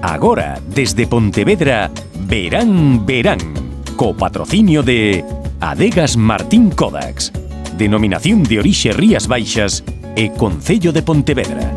Agora, desde Pontevedra, Verán Verán, co patrocinio de Adegas Martín Kodax, Denominación de Orixe Rías Baixas e Concello de Pontevedra.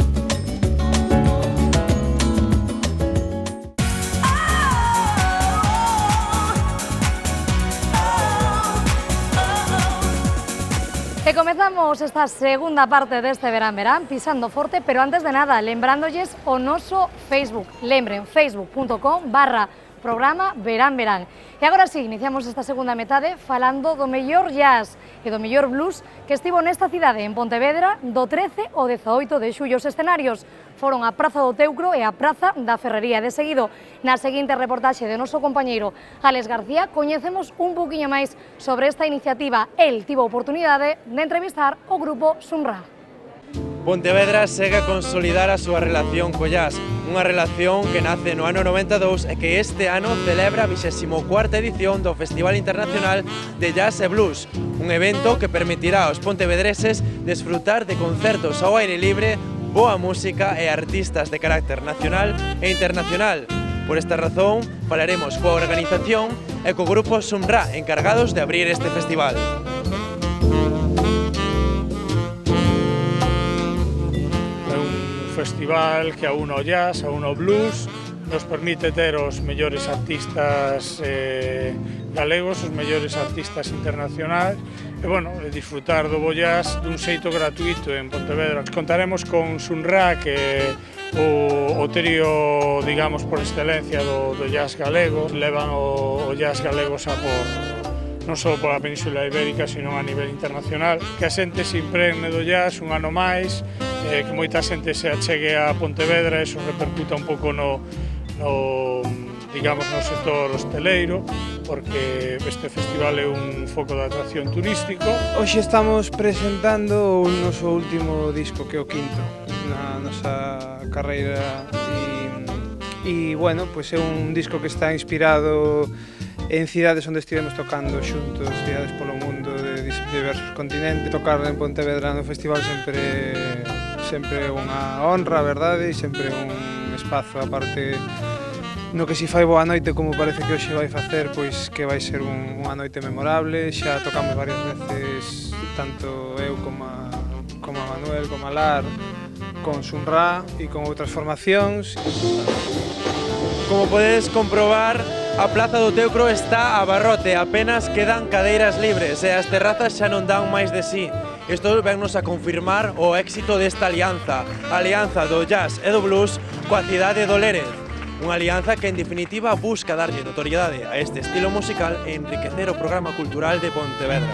E comezamos esta segunda parte deste Verán Verán pisando forte, pero antes de nada, lembrándoles o noso Facebook. Lembren, facebook.com/programa Verán Verán. E agora sí, iniciamos esta segunda metade falando do mellor jazz e do mellor blues que estivo nesta cidade, en Pontevedra, do 13 ao 18 de xullo. Os escenarios foron a Praza do Teucro e a Praza da Ferrería. De seguido, na seguinte reportaxe de noso compañeiro Alex García, coñecemos un poquinho máis sobre esta iniciativa. El tivo a oportunidade de entrevistar o grupo Sunra. Pontevedra segue a consolidar a súa relación co jazz, unha relación que nace no ano 92 e que este ano celebra a 24ª edición do Festival Internacional de Jazz e Blues, un evento que permitirá aos pontevedreses desfrutar de concertos ao aire libre, boa música e artistas de carácter nacional e internacional. Por esta razón, falaremos coa organización e co grupo Sunra, encargados de abrir este festival. Festival que aúna o jazz, aúna o blues, nos permite ter os mellores artistas galegos, os mellores artistas internacionais e, bueno, disfrutar do bo jazz dun xeito gratuito en Pontevedra. Contaremos con Sunra, que o trío, digamos, por excelencia do jazz galego. Levan o jazz galego xa non só pola Península Ibérica, sino a nivel internacional. Que a xente se impregne do jazz un ano máis, que moita xente se achegue a Pontevedra, eso repercuta un pouco no sector hosteleiro, porque este festival é un foco de atracción turístico. Hoxe estamos presentando o noso último disco, que é o quinto na nosa carreira, e bueno, pois é un disco que está inspirado en cidades onde estivemos tocando xuntos, cidades polo mundo de diversos continentes. Tocar en Pontevedra no festival sempre é unha honra, verdade, e sempre un espazo aparte no que si fai boa noite, como parece que hoxe vai facer, pois que vai ser unha noite memorable. Xa tocamos varias veces, tanto eu como a Manuel, como a Lar, con Sunra e con outras formacións. Como podedes comprobar, a Praza do Teucro está a barrote, apenas quedan cadeiras libres e as terrazas xa non dan máis de sí. Isto vennos a confirmar o éxito desta alianza, a alianza do jazz e do blues coa cidade do Lérez. Unha alianza que, en definitiva, busca darlle notoriedade a este estilo musical e enriquecer o programa cultural de Pontevedra.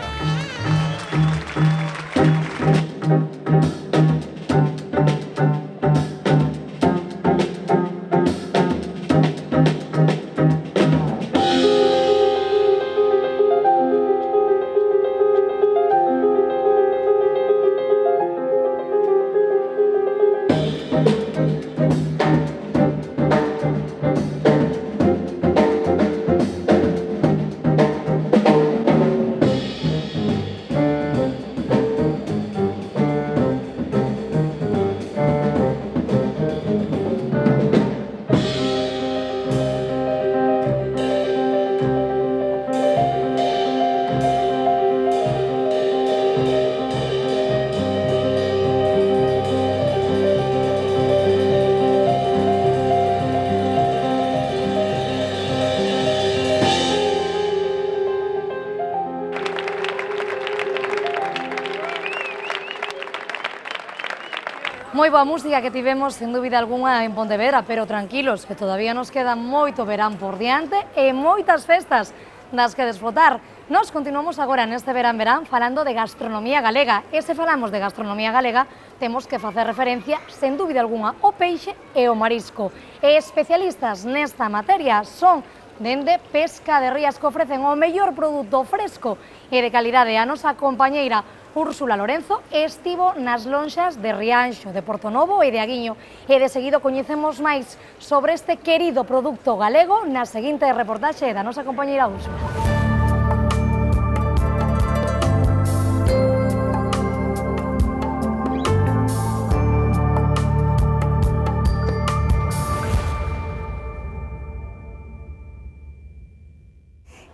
Moi boa música que tivemos, sen dúbida algunha, en Pontevedra, pero tranquilos, que todavía nos queda moito verán por diante e moitas festas das que desfrutar. Nos continuamos agora neste Verán Verán falando de gastronomía galega. E se falamos de gastronomía galega, temos que facer referencia, sen dúbida algunha, ao peixe e ao marisco. E especialistas nesta materia son dende Pesca de Rías, que ofrecen o mellor produto fresco e de calidade. A nosa compañeira Úrsula Lorenzo estivo nas lonxas de Rianxo, de Portonovo e de Aguiño. E de seguido coñecemos máis sobre este querido produto galego na seguinte reportaxe da nosa compañeira Úrsula.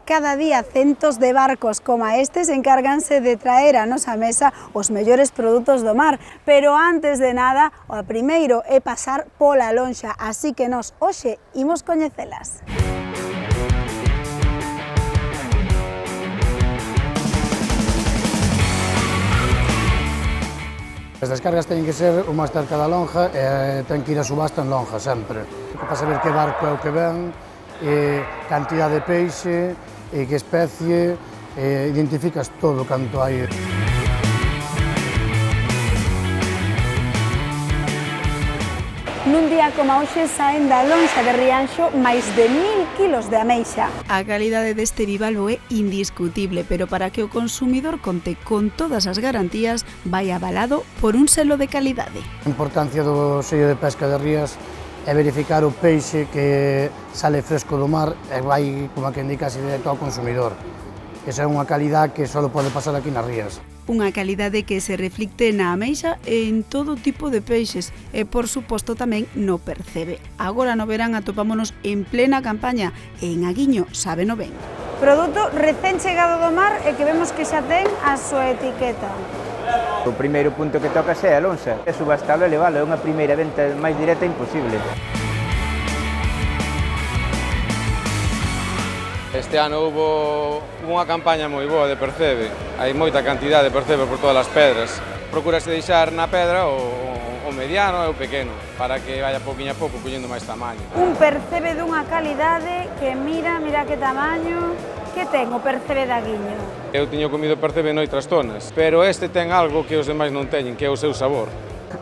cada día centos de barcos como estes encárganse de traer a nosa mesa os mellores produtos do mar, pero antes de nada, o primeiro é pasar pola lonxa, así que nós hoxe imos coñecelas. As descargas teñen que ser o máis cerca da lonja e ten que ir a subasta en lonja sempre. Para saber que barco é o que ven, cantidade de peixe, que especie, identificas todo canto hai. Nun día como hoxe saen da lonxa de Rianxo máis de 1000 kilos de ameixa. A calidade deste bivalvo é indiscutible, pero para que o consumidor conte con todas as garantías, vai avalado por un selo de calidade. A importancia do sello de pesca de Rías é verificar o peixe que sale fresco do mar e vai, como que indica, así directo ao consumidor. Esa é unha calidad que só pode pasar aquí nas Rías. Unha calidade que se reflicte na ameixa e en todo tipo de peixes e, por suposto, tamén no percebe. Agora no verán atopámonos en plena campaña e en Aguiño sábeno ben. Produto recén chegado do mar e que vemos que xa ten a súa etiqueta. O primeiro punto que toca é a lonxa. É subastable e levalo, é unha primeira venta máis directa imposible. Este ano houve unha campaña moi boa de percebe. Hai moita cantidade de percebe por todas as pedras. Procúrase deixar na pedra o mediano e o pequeno, para que vaya pouquinho a pouco collendo máis tamaño. Un percebe dunha calidade que mira que tamaño. Que ten o percebe de Aguiño? Eu tiño comido percebe noutras zonas, pero este ten algo que os demais non teñen, que é o seu sabor.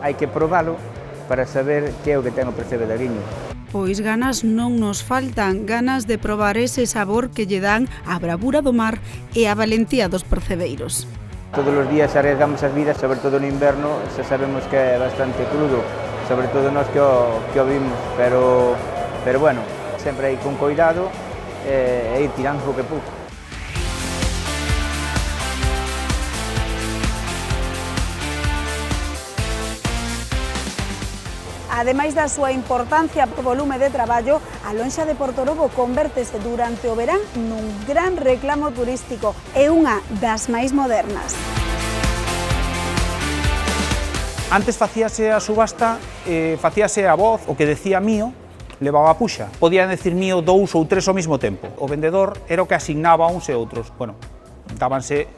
Hai que probalo para saber que é o que ten o percebe de Aguiño. Pois ganas non nos faltan, ganas de probar ese sabor que lle dan a bravura do mar e a valentía dos percebeiros. Todos os días arriesgamos as vidas, sobre todo no inverno, xa sabemos que é bastante crudo, sobre todo nós que o vimos, pero bueno, sempre aí con cuidado e ir tirando pouco a pouco. Ademais da súa importancia por volume de traballo, a lonxa de Portorobo convértese durante o verán nun gran reclamo turístico e unha das máis modernas. Antes facíase a subasta, facíase a voz, o que decía mío, levaba a puxa. Podían decir mío 2 ou 3 ao mesmo tempo. O vendedor era o que asignaba a uns e outros. Bueno, dábanse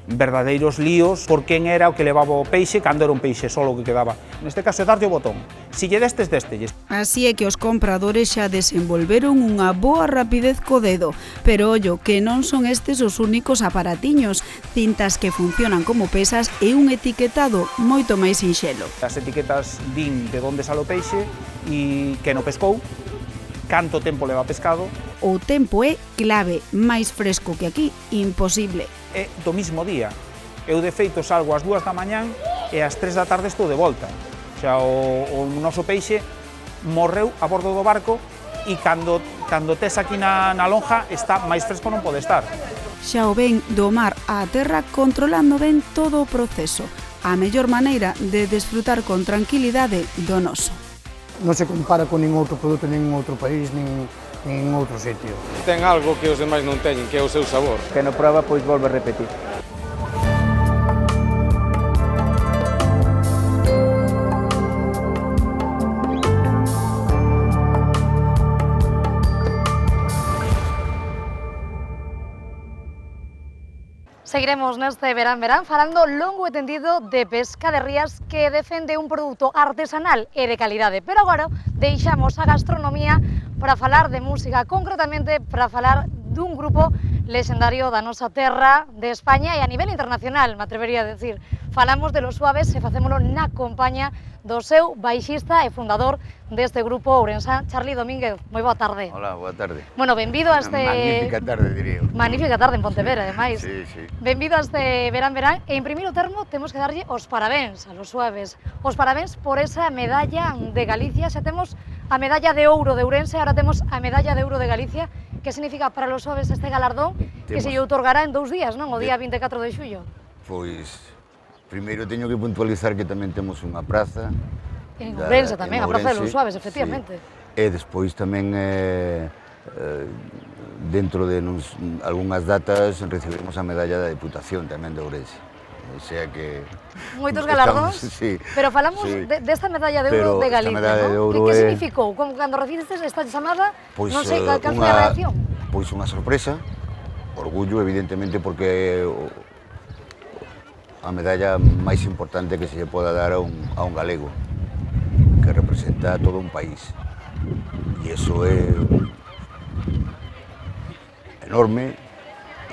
verdadeiros líos por quen era o que levaba o peixe cando era un peixe solo que quedaba. Neste caso é darlle o botón. Si lle destes, destelles. Así é que os compradores xa desenvolveron unha boa rapidez co dedo, pero ollo que non son estes os únicos aparatiños, cintas que funcionan como pesas e un etiquetado moito máis sinxelo. As etiquetas din de onde sale o peixe e quen o pescou, canto tempo leva pescado. O tempo é clave, máis fresco que aquí, imposible. É do mismo día. Eu de feito salgo ás 2 da mañán e ás 3 da tarde estou de volta. Xa o noso peixe morreu a bordo do barco e cando tes aquí na lonja está máis fresco non pode estar. Xa o ven do mar á terra controlando ben todo o proceso. A mellor maneira de desfrutar con tranquilidade do noso. Non se compara con ningún outro produto en ningún outro país, nin outro sitio. Ten algo que os demais non teñen, que é o seu sabor. Que no proba, pois volve a repetir. Seguiremos neste verán falando longo e tendido de pesca de rías que defende un produto artesanal e de calidade. Pero agora deixamos a gastronomía para falar de música, concretamente para falar dun grupo lexendario da nosa terra, de España e a nivel internacional, me atrevería a decir. Falamos de Los Suaves e facémolo na compañía do seu baixista e fundador deste grupo ourensán, Charly Domínguez. Moi boa tarde. Hola, boa tarde. Bueno, benvido a este... Magnífica tarde, diría eu. Magnífica tarde en Pontevedra, ademais. Sí, sí. Benvido a este verán e en primeiro termo temos que darlle os parabéns a Los Suaves. Os parabéns por esa medalla de Galicia. Xa temos a medalla de ouro de Ourense, ahora temos a medalla de ouro de Galicia. Que significa para Los Suaves este galardón que se lle outorgará en 2 días, non? O día 24 de xullo. Pois, primeiro teño que puntualizar que tamén temos unha praza. En Ourense tamén, a praza de Los Suaves, efectivamente. Sí. E despois tamén dentro de algunhas datas recibimos a medalla da Deputación tamén de Ourense. O sea que... Moitos galardóns, sí, pero falamos sí. desta medalla de ouro de Galicia, non? Que significou? Cando recibistes esta chamada, non sei cal foi a reacción? Pois unha sorpresa, orgullo, evidentemente, porque a medalla máis importante que se lle poda dar a un galego, que representa a todo un país. E iso é enorme,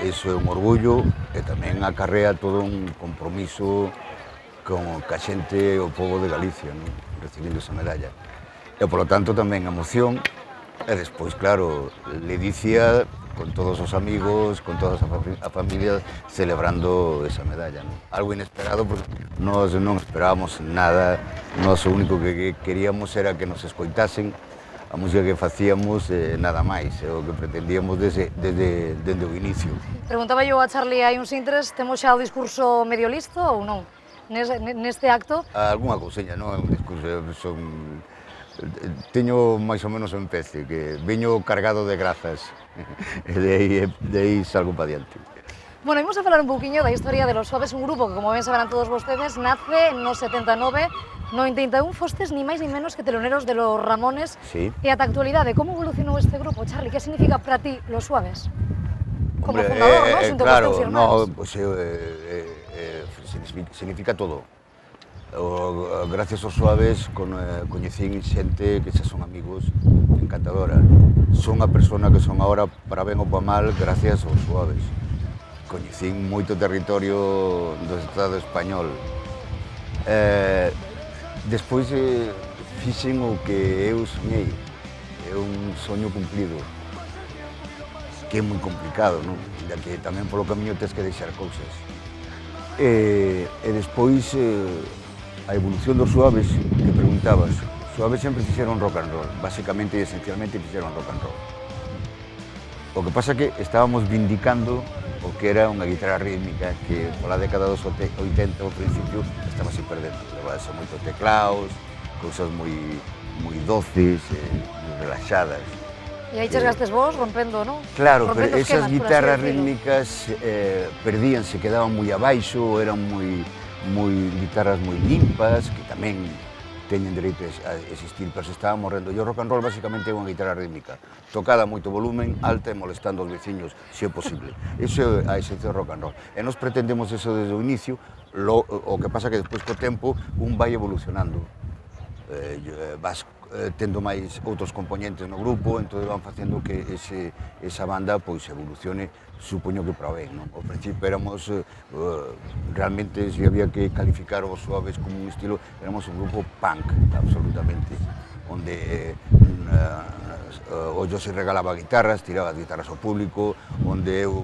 iso é un orgullo e tamén acarrea todo un compromiso con a xente, o povo de Galicia, non? Recibindo esa medalla. E, polo tanto, tamén emoción e despois, claro, ledicia con todos os amigos, con toda a familia celebrando esa medalla, non? Algo inesperado, porque nós non esperábamos nada, nós o único que queríamos era que nos escoitasen a música que facíamos, nada máis, o que pretendíamos desde o inicio. Preguntaba eu a Charlie hai uns intres, temos xa o discurso medio listo ou non? Neste acto? Alguna couseña, non é un discurso, teño máis ou menos en pece, que veño cargado de grazas, e de aí salgo pa diante. Bueno, imos a falar un pouquiño da historia de Los Suaves, un grupo que, como ben saberán todos vostedes, nace no 79, no 81 fostes ni máis ni menos que teloneros de Los Ramones. Sí. E ata a actualidade, como evolucionou este grupo? Charlie, que significa para ti Los Suaves? Como Hombre, fundador, non? Xunto claro, cos teus no, irmáns. pues, significa todo. Gracias aos Suaves coñecín xente que xa son amigos encantadora. Son a persona que son agora, para ben ou para mal, gracias aos Suaves. Coñecín moito territorio do Estado español. Despois fixen o que eu soñei, é un soño cumplido, que é moi complicado, non? Da que tamén polo camiño tens que deixar cousas. E despois a evolución dos Suaves, que preguntabas, Suaves sempre fixeron rock and roll, basicamente e esencialmente fixeron rock and roll. O que pasa que estábamos vindicando o que era unha guitarra rítmica que pola década dos 80 ao principio estaba se perdendo. Levase moito teclados, cousas moi doces, relaxadas. E aí chegastes vos rompendo, non? Claro, pero rompendo esas esquemas, guitarras por así decirlo. rítmicas perdíanse, quedaban moi abaixo, eran guitarras moi limpas, que tamén teñen dereito a existir, pero se estaba morrendo. E o rock and roll basicamente é unha guitarra rítmica, tocada a moito volumen, alta e molestando aos veciños, se é posible. Iso é a esencia do rock and roll. E nos pretendemos eso desde o inicio, o que pasa que despois co tempo un vai evolucionando. Vas tendo máis outros componentes no grupo, entón van facendo que esa banda pois evolucione, supoño que para ben, non? Ao principio éramos, realmente, se había que calificar os Suaves como un estilo, éramos un grupo punk, absolutamente, onde o José regalaba guitarras, tiraba as guitarras ao público, onde eu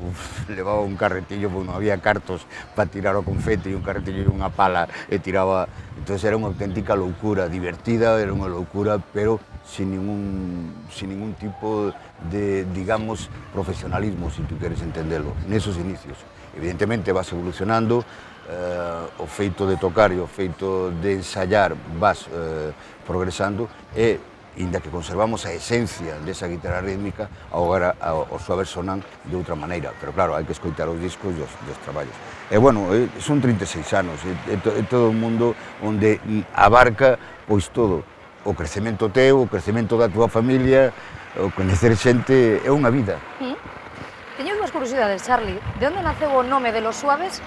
levaba un carretillo, porque non había cartos para tirar o confete, e un carretillo e unha pala, e tiraba. Entón era unha auténtica loucura, divertida, era unha loucura, pero sin ningún tipo de, digamos, profesionalismo, si tú queres entendelo, nesos inicios. Evidentemente vas evolucionando, o feito de tocar e o feito de ensayar vas progresando, e inda que conservamos a esencia desa guitarra rítmica, agora os Suaves sonan de outra maneira, pero claro, hai que escoitar os discos e os traballos. E bueno, son 36 anos, é todo un mundo onde abarca pois todo, o crecemento teu, o crecemento da túa familia, o coñecer xente, é unha vida. Teño dúas curiosidades, Charlie. De onde naceu o nome de Los Suaves?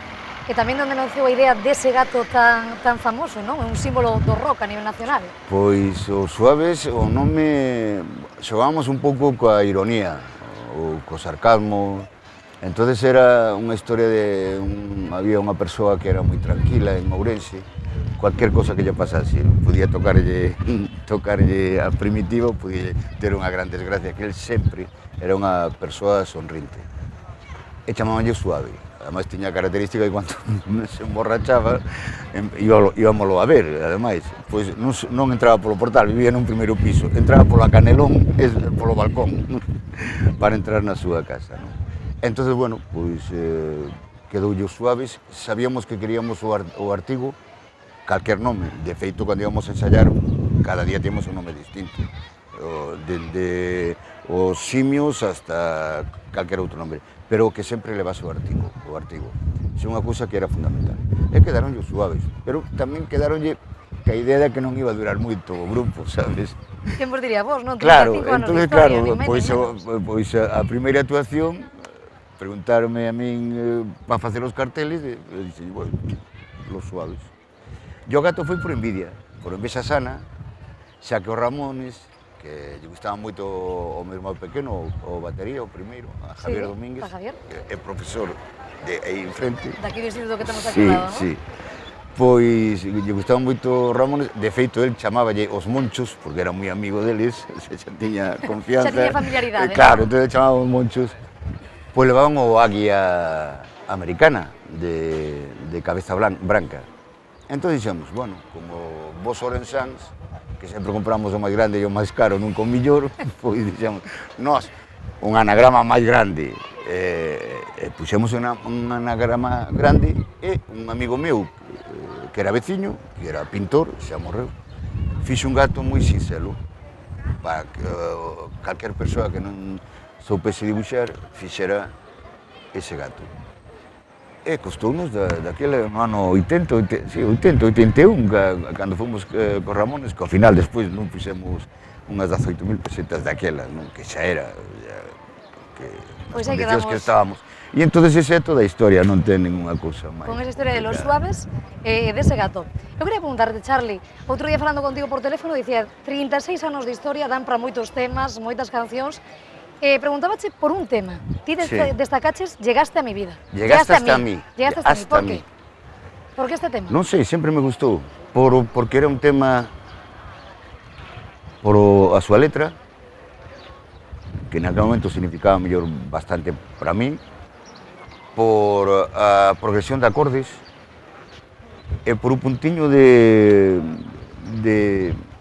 E tamén onde naceu a idea dese gato tan famoso, non? É un símbolo do rock a nivel nacional. Pois os Suaves, o nome, xogábamos un pouco coa ironía, ou co sarcasmo. Entonces era unha historia de... había unha persoa que era moi tranquila en Ourense, cualquier cosa que lle pasase, podía tocarlle a Primitivo, podía ter unha gran desgracia, que el sempre era unha persoa sonrinte. E chamabanlle Suave. Ademais, tiña a característica que cando se emborrachaba, íbamolo a ver, ademais. Pois non entraba polo portal, vivía nun primeiro piso, entraba pola Canelón e polo balcón, para entrar na súa casa, non? Entón, bueno, pois quedoulle os Suaves, sabíamos que queríamos o artigo, calquer nome. De feito, cando íbamos a ensayar, cada día temos un nome distinto. Dende os simios hasta calquer outro nombre, pero que sempre levase o artigo. Iso é unha cousa que era fundamental. E quedaronlle os suaves, pero tamén quedaronlle que a idea de que non iba a durar moito o grupo, sabes? Quen vos diría vos, non? 35 Claro, anos de entonces, historia, claro, ni menos, pois a primeira actuación preguntarme a min para facer os carteles e dixen, bueno, los suaves. E o gato foi por envidia sana, xa que os Ramones, que lle gustaba moito o meu irmão pequeno, o batería, o primeiro, a Javier Domínguez, que é profesor de aí enfrente. Daqui do instituto que temos aquí ao lado, non? Sí, pois lle gustaban moito os Ramones, de feito, el chamáballe os Monchos, porque era moi amigo deles, xa tiña confianza. Xa tiña familiaridade. Claro, entón chamábamos Monchos. Pois levaban o águia americana de cabeza branca. Entón dixemos, bueno, como vos orensáns, que sempre compramos o máis grande e o máis caro nun con millor, pois dixemos, nós, un anagrama máis grande, puxemos un anagrama grande e un amigo meu, que era veciño, que era pintor, xa morreu, fixo un gato moi sinxelo, para que calquer persoa que non soupese dibuixar, fixera ese gato. E costounos daquele ano 81, cando fomos cos Ramones, que ao final despois non fixemos unhas 18.000 pesetas daquelas, non? Que xa era, que nas condicións que estábamos. E entón ese é toda a historia, non ten ninguna cousa máis. Con esa historia de los suaves e dese gato. Eu quería preguntarte, Charlie, outro día falando contigo por teléfono, dicía 36 anos de historia, dan para moitos temas, moitas cancións. Preguntábache por un tema. Ti destacaches Llegaste a mi vida. Llegaste hasta mí. Llegaste hasta mí. Por que este tema? Non sei, sempre me gustou. Porque era un tema por a súa letra, que naquele momento significaba mellor bastante para mí, por a progresión de acordes e por un puntiño de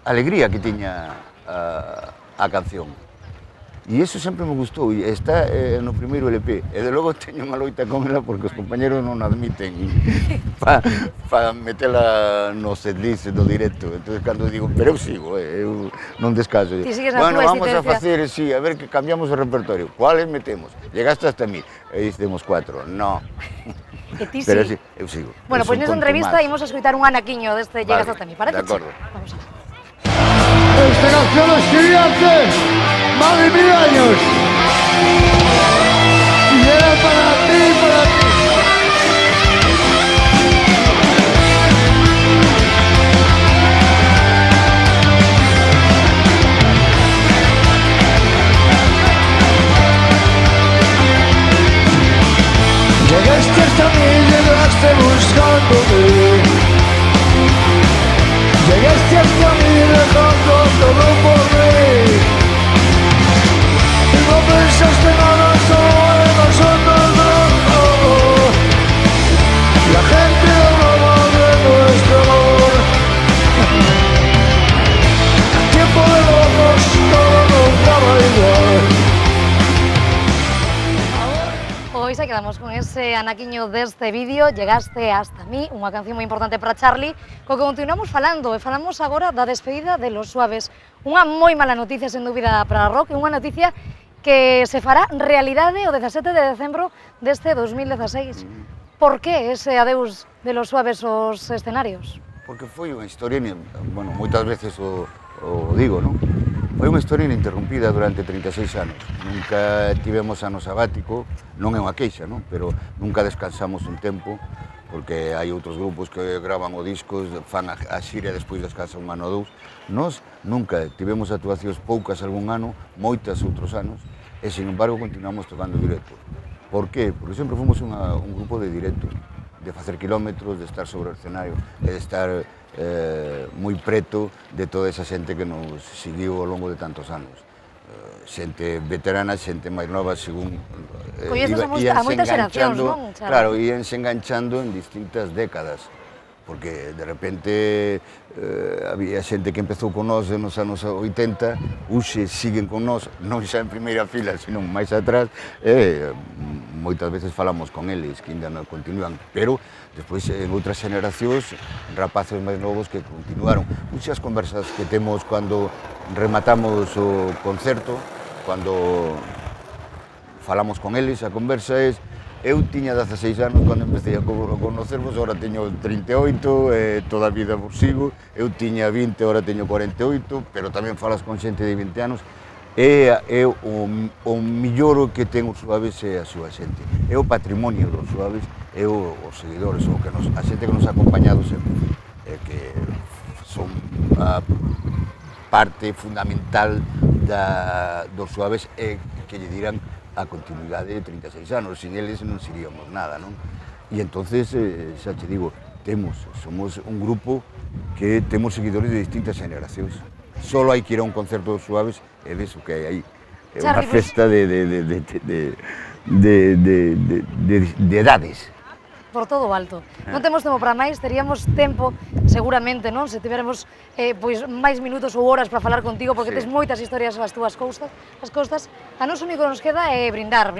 alegría que tiña a canción. E iso sempre me gustou, e está no primeiro LP. E de logo teño unha loita con ela porque os compañeros non admiten para metela no setlist do directo. Entón, cando digo, pero eu sigo, eu non descanso. Bueno, vamos a facer, sí, a ver que cambiamos o repertorio. Cuáles metemos? Llegaste hasta mí. E dicemos 4. No. E ti pero sí. Eu sigo. Bueno, pois nesa entrevista imos a escoitar un anaquiño deste Llegaste hasta mí. Parece? De acordo. Vamos a ver. Esta canción la escribí hace más de 1000 años y era para ti y para ti. Llegaste hasta mí, llegaste buscándome. Llegaste hasta mí dejando todo por mí. Y no pensaste nada solo en nosotros dos. La gente hablaba de nuestro amor. Tiempo de locos, todo nos daba igual. Pois aí quedamos con ese anaquiño deste vídeo, Llegaste hasta mí, unha canción moi importante para Charlie, co que continuamos falando, e falamos agora da despedida de Los Suaves. Unha moi mala noticia, sen dúbida, para a rock, unha noticia que se fará realidade o 17 de decembro deste 2016. Por que ese adeus de Los Suaves aos escenarios? Porque foi unha historia, bueno, moitas veces o digo, non? Foi unha historia ininterrumpida durante 36 anos. Nunca tivemos ano sabático, non é unha queixa, non? Pero nunca descansamos un tempo, porque hai outros grupos que gravan o discos, fan a xira e despois descansan un ano ou dous. Nós nunca tivemos actuacións poucas algún ano, moitas outros anos, e, sin embargo, continuamos tocando directo. Por qué? Porque sempre fomos un grupo de directo, de facer kilómetros, de estar sobre o escenario, e de estar moi preto de toda esa xente que nos seguiu ao longo de tantos anos. Xente veterana, xente máis nova, según... Coñeces a moitas xeracións, non? Claro, íanse enganchando en distintas décadas, porque de repente había xente que empezou con nós nos anos 80, uxe siguen con nós, non xa en primeira fila, sino máis atrás, e moitas veces falamos con eles, que ainda non continúan, pero despois en outras xeneracións, rapaces máis novos que continuaron. Muchas conversas que temos cando rematamos o concerto, Cando falamos con eles, a conversa é eu tiña 16 anos cando empecé a conocervos, agora teño 38, toda a vida vos sigo, eu tiña 20, agora teño 48, pero tamén falas con xente de 20 anos, e o millor que ten os Suaves é a súa xente, é o patrimonio dos Suaves, é os seguidores, a xente que nos ha acompañado sempre, que son a parte fundamental dos Suaves e que lle dirán a continuidade de 36 anos, sin eles non seríamos nada, non? E entonces, xa te digo, somos un grupo que temos seguidores de distintas generacións. Solo hai que ir a un concerto dos Suaves e ves o que hai aí. É unha festa de edades. Por todo o alto. Non temos tempo para máis, teríamos tempo, seguramente, non? Se tiveremos pois máis minutos ou horas para falar contigo, porque tes moitas historias nas túas costas. A nos único que nos queda é brindar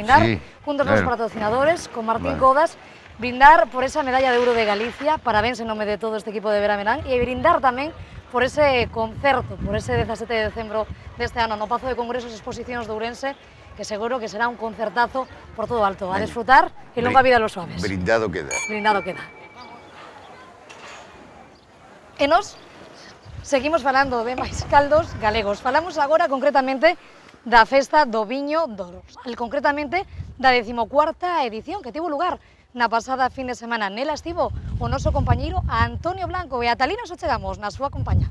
cun dos nosos patrocinadores, con Martín Codas, brindar por esa medalla de ouro de Galicia, parabéns en nome de todo este equipo de Verán Verán, e brindar tamén por ese concerto, por ese 17 de decembro deste ano no Pazo de Congresos e Exposicións de Ourense, que seguro que será un concertazo por todo alto. A disfrutar e longa vida a los Suaves. Brindado queda. Brindado queda. E nos seguimos falando de máis caldos galegos. Falamos agora concretamente da festa do viño do Rosal, concretamente da 14ª edición que tivo lugar na pasada fin de semana. Nela estivo o noso compañeiro Antonio Blanco e a Talina nos chegamos na súa compañía.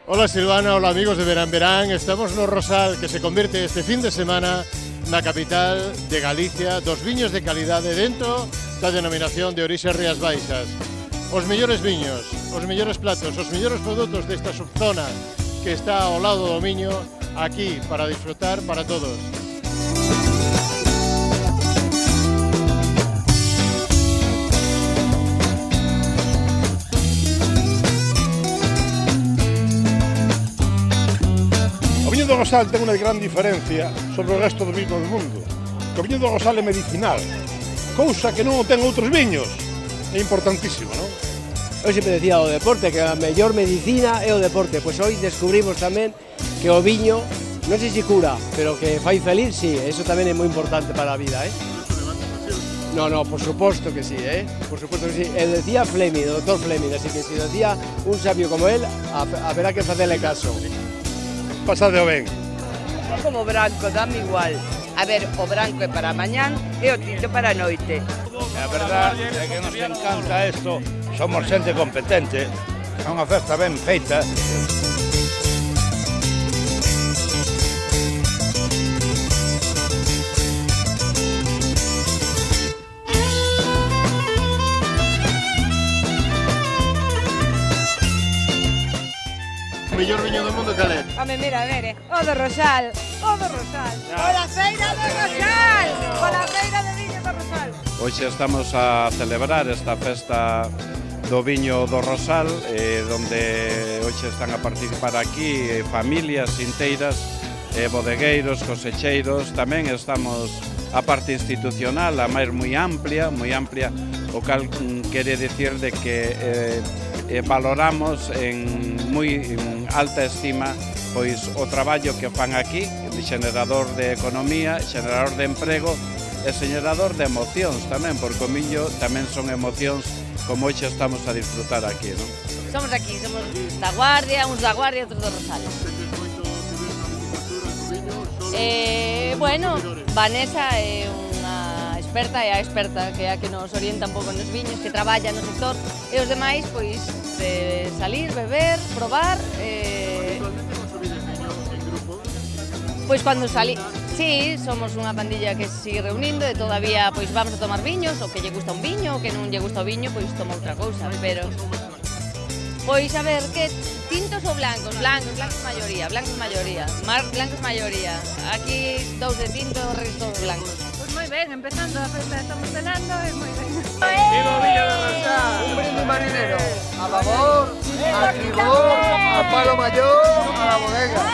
Hola Silvana, hola amigos de Verán Verán, estamos no Rosal que se convierte este fin de semana na capital de Galicia, dos viños de calidade dentro da denominación de orixe Rías Baixas. Os mellores viños, os mellores platos, os mellores produtos desta subzona que está ao lado do Miño, aquí para disfrutar para todos. O viño do Rosal ten unha gran diferencia sobre o resto do vino do mundo. O viño do Rosal é medicinal, cousa que non o ten outros viños. É importantísimo, non? Eu sempre decía o deporte, que a mellor medicina é o deporte. Pois hoy descubrimos tamén que o viño, non sei se cura, pero que fai feliz, sí, eso tamén é moi importante para a vida, No, por suposto que sí, por suposto que sí. El decía Fleming, o doctor Fleming, así que se decía un sabio como él, haberá que facerle caso. Pasadeo ben. É como branco, dame igual. A ver, o branco é para mañán e o tinto para a noite. A verdade é que nos encanta isto, somos xente competente, é unha festa ben feita. O mellor viño do mundo cal é? Home, mira, a ver, o do Rosal, o do Rosal, o da feira do Rosal, o da feira de viño do Rosal. Hoxe estamos a celebrar esta festa do viño do Rosal, donde hoxe están a participar aquí familias inteiras, bodegueiros, cosecheiros, tamén estamos a parte institucional, a máis moi amplia, o cal quere dicir de que valoramos en moi alta estima pois o traballo que fan aquí, xenerador de economía, xenerador de emprego e xenerador de emocións tamén, porque o miño tamén son emocións como hoxe estamos a disfrutar aquí, non? Somos aquí, somos da Guardia, uns da Guardia e outros do Rosal. Bueno, Vanessa é unha experta, é a experta que é a que nos orienta un pouco nos viños, que traballa no sector, e os demais, pois, de salir, beber, probar. Pois cando salí, sí, somos unha pandilla que se sigue reunindo e todavía pois vamos a tomar viños, o que lle gusta un viño, o que non lle gusta o viño, pois toma outra cousa, pero pois a ver, que tintos ou blancos? Blancos maioría, blancos maioría. Aquí dous de tinto, o resto blancos. Pois moi ben, empezando a festa, estamos cenando e moi ben. Viva o viño do Rosal! Un brinde marinero. A favor, a tribor, a palo mayor, a la bodega.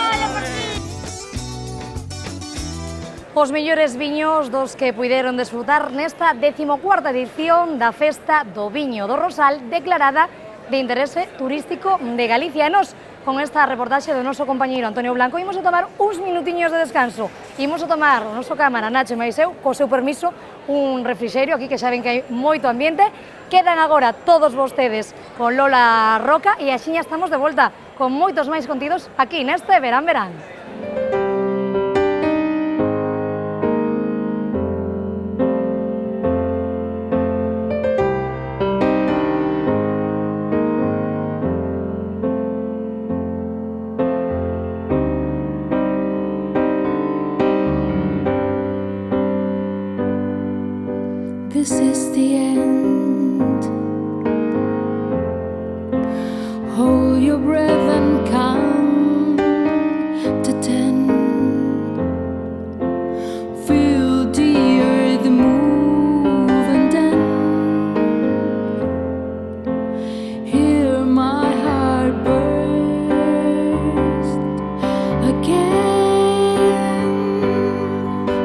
Os mellores viños dos que puideron desfrutar nesta 14ª edición da Festa do Viño do Rosal, declarada de interese turístico de Galicia. E nos con esta reportaxe do noso compañeiro Antonio Blanco. Imos a tomar uns minutiños de descanso. Imos a tomar o noso cámara, Nacho e máis eu, co seu permiso, un refrixerio aquí que xa ven que hai moito ambiente. Quedan agora todos vostedes con Lola Roca e axiña estamos de volta con moitos máis contidos aquí neste Verán Verán. This is the end. Hold your breath and count to 10. Feel the earth move and then hear my heart burst again.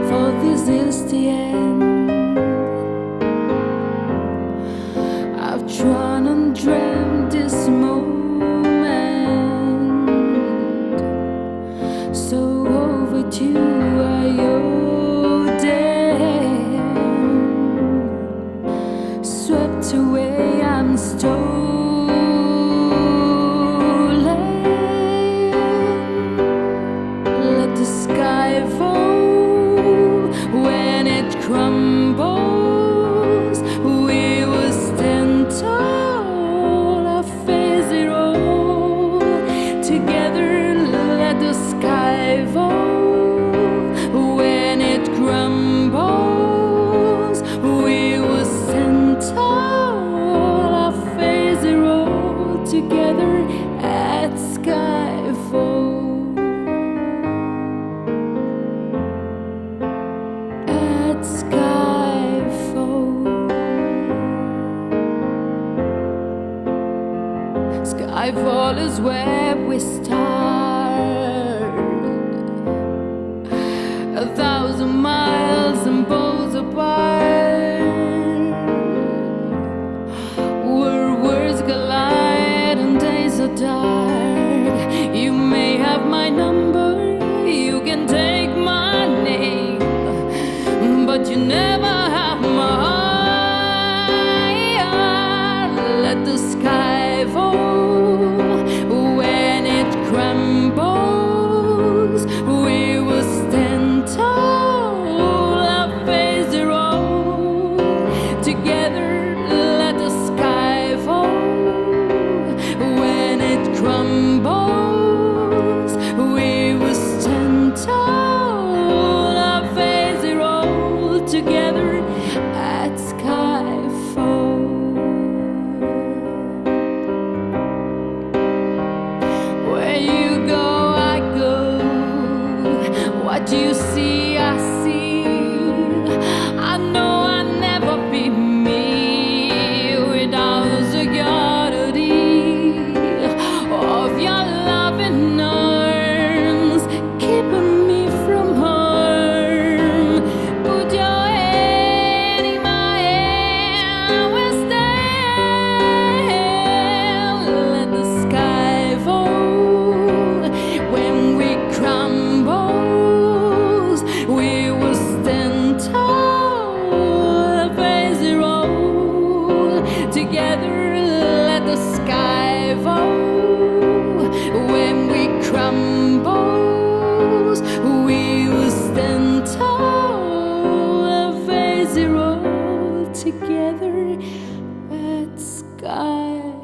For this is the end. I've drawn and dreamt this moment, so overdue I owe them. Swept away, I'm stolen. Let the sky fall when it crumbles. We will stand tall, I face it all together. Let the sky fall when it crumbles. We will stand tall, I face it all together at skyfall. At skyfall. Skyfall is where we start. 1,000 miles and poles apart, where words collide and days are dark. You may have my number, you can take my name, but you never have my heart. Let the sky fall when it crumbles. We will stand tall, I'll face it all together. Let the sky fall when it crumbles. We will stand tall, I'll face it all together at skyfall. Where you go, I go. What you see, I see. I know I'll never be me without the security of your loving arms, keeping me from harm. Put your hand in my hand, we'll stand. Let the sky fall when we crumbles. We will stand tall, face it all together. Let the sky fall when we crumbles. We will stand tall, face it all together at skyfall.